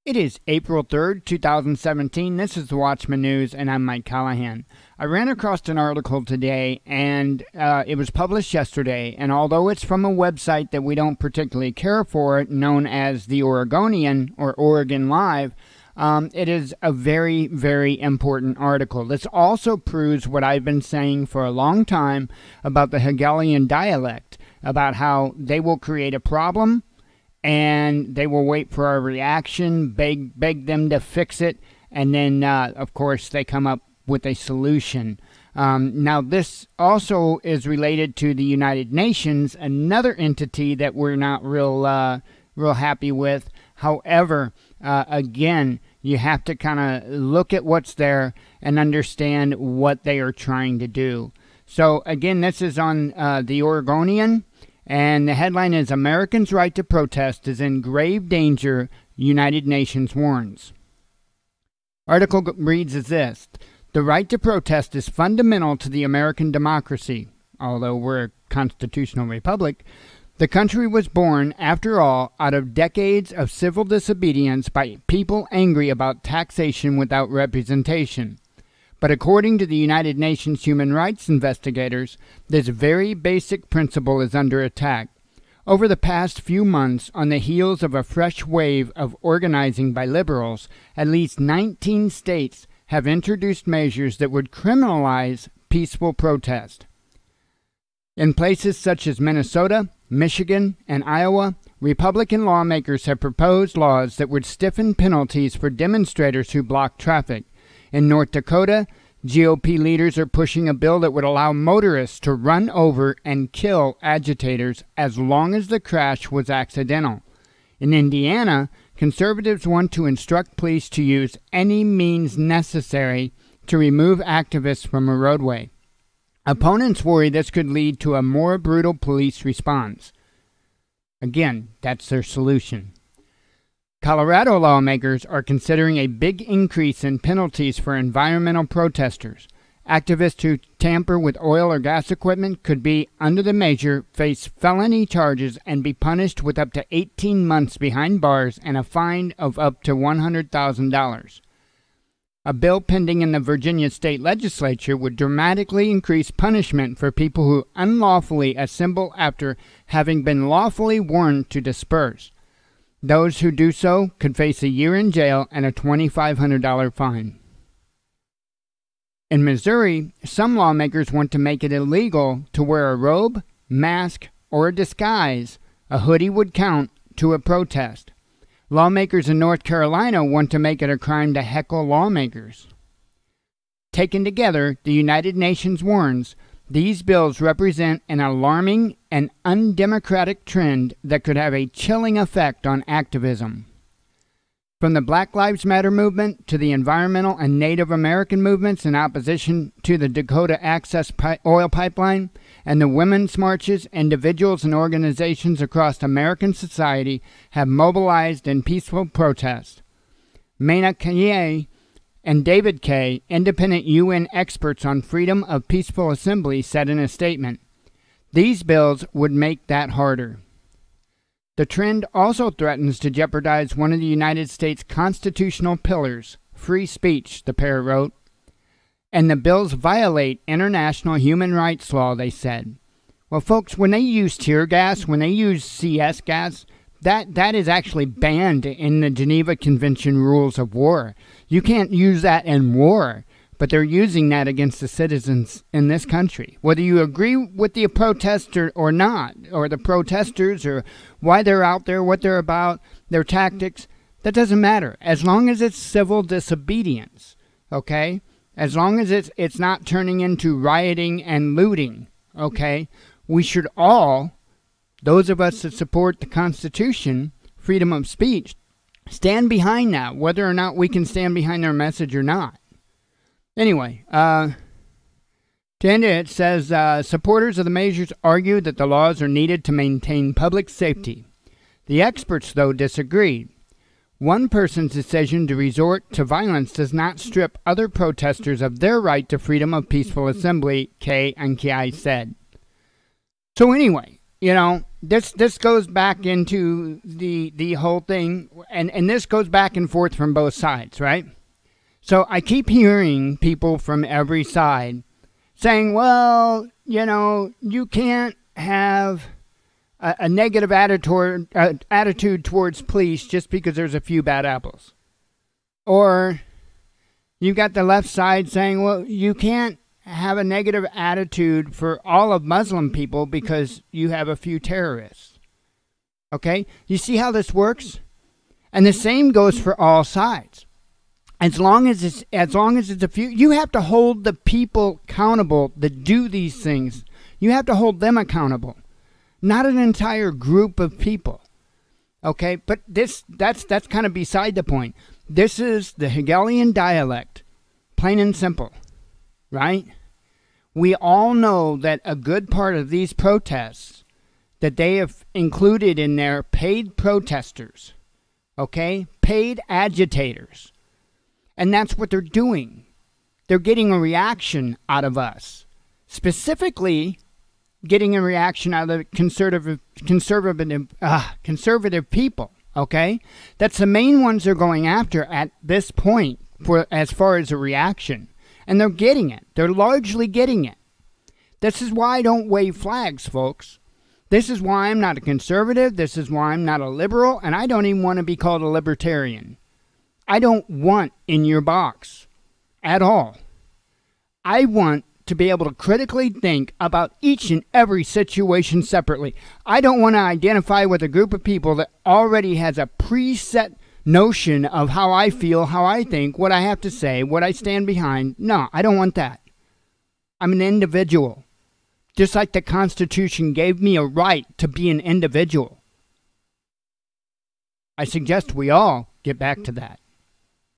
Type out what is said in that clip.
It is April 3rd, 2017. This is the Watchman News, and I'm Mike Callahan. I ran across an article today, and it was published yesterday, and although it's from a website that we don't particularly care for, known as The Oregonian or Oregon Live, it is a very, very important article. This also proves what I've been saying for a long time about the Hegelian dialect, about how they will create a problem, and they will wait for our reaction, beg them to fix it, and then, of course, they come up with a solution. Now, this also is related to the United Nations, another entity that we're not real happy with. However, again, you have to kind of look at what's there and understand what they are trying to do. So, again, this is on the Oregonian. And the headline is, Americans' right to protest is in grave danger, United Nations warns. Article reads as this: the right to protest is fundamental to the American democracy. Although we're a constitutional republic, the country was born, after all, out of decades of civil disobedience by people angry about taxation without representation. But according to the United Nations human rights investigators, this very basic principle is under attack. Over the past few months, on the heels of a fresh wave of organizing by liberals, at least 19 states have introduced measures that would criminalize peaceful protest. In places such as Minnesota, Michigan, and Iowa, Republican lawmakers have proposed laws that would stiffen penalties for demonstrators who block traffic. In North Dakota, GOP leaders are pushing a bill that would allow motorists to run over and kill agitators as long as the crash was accidental. In Indiana, conservatives want to instruct police to use any means necessary to remove activists from a roadway. Opponents worry this could lead to a more brutal police response. Again, that's their solution. Colorado lawmakers are considering a big increase in penalties for environmental protesters. Activists who tamper with oil or gas equipment could be, under the measure, face felony charges and be punished with up to 18 months behind bars and a fine of up to $100,000. A bill pending in the Virginia state legislature would dramatically increase punishment for people who unlawfully assemble after having been lawfully warned to disperse. Those who do so could face a year in jail and a $2,500 fine. In Missouri, some lawmakers want to make it illegal to wear a robe, mask, or a disguise. A hoodie would count to a protest. Lawmakers in North Carolina want to make it a crime to heckle lawmakers. Taken together, the United Nations warns, these bills represent an alarming and undemocratic trend that could have a chilling effect on activism. From the Black Lives Matter movement to the environmental and Native American movements in opposition to the Dakota Access Oil Pipeline and the women's marches, individuals and organizations across American society have mobilized in peaceful protest. Maina Kaye and David Kay, independent UN experts on freedom of peaceful assembly, said in a statement, these bills would make that harder. The trend also threatens to jeopardize one of the United States' constitutional pillars, free speech, the pair wrote. And the bills violate international human rights law, they said. Well, folks, when they use tear gas, when they use CS gas, that is actually banned in the Geneva Convention rules of war. You can't use that in war, but they're using that against the citizens in this country. Whether you agree with the protester or not, or the protesters, or why they're out there, what they're about, their tactics, that doesn't matter. As long as it's civil disobedience, okay? As long as it's not turning into rioting and looting, okay? We should all, those of us that support the Constitution, freedom of speech, stand behind that, whether or not we can stand behind their message or not. Anyway, to end it, says, supporters of the measures argue that the laws are needed to maintain public safety. The experts, though, disagreed. One person's decision to resort to violence does not strip other protesters of their right to freedom of peaceful assembly, Kay and Kay said. So anyway, you know, this goes back into the whole thing, and this goes back and forth from both sides, right? So I keep hearing people from every side saying, well, you can't have a negative attitude towards police just because there's a few bad apples. Or you got the left side saying, well, you can't have a negative attitude for all of Muslim people because you have a few terrorists. Okay? You see how this works? And the same goes for all sides. As long as it's a few, you have to hold the people accountable that do these things. You have to hold them accountable, not an entire group of people. Okay, but that's kind of beside the point. This is the Hegelian dialect, plain and simple, right? We all know that a good part of these protests that they have included in their paid protesters, okay, paid agitators. And that's what they're doing. They're getting a reaction out of us. Specifically, getting a reaction out of the conservative people, okay? That's the main ones they're going after at this point for as far as a reaction. And they're getting it. They're largely getting it. This is why I don't wave flags, folks. This is why I'm not a conservative. This is why I'm not a liberal. And I don't even want to be called a libertarian. I don't want in your box at all. I want to be able to critically think about each and every situation separately. I don't want to identify with a group of people that already has a preset notion of how I feel, how I think, what I have to say, what I stand behind. No, I don't want that. I'm an individual. Just like the Constitution gave me a right to be an individual. I suggest we all get back to that.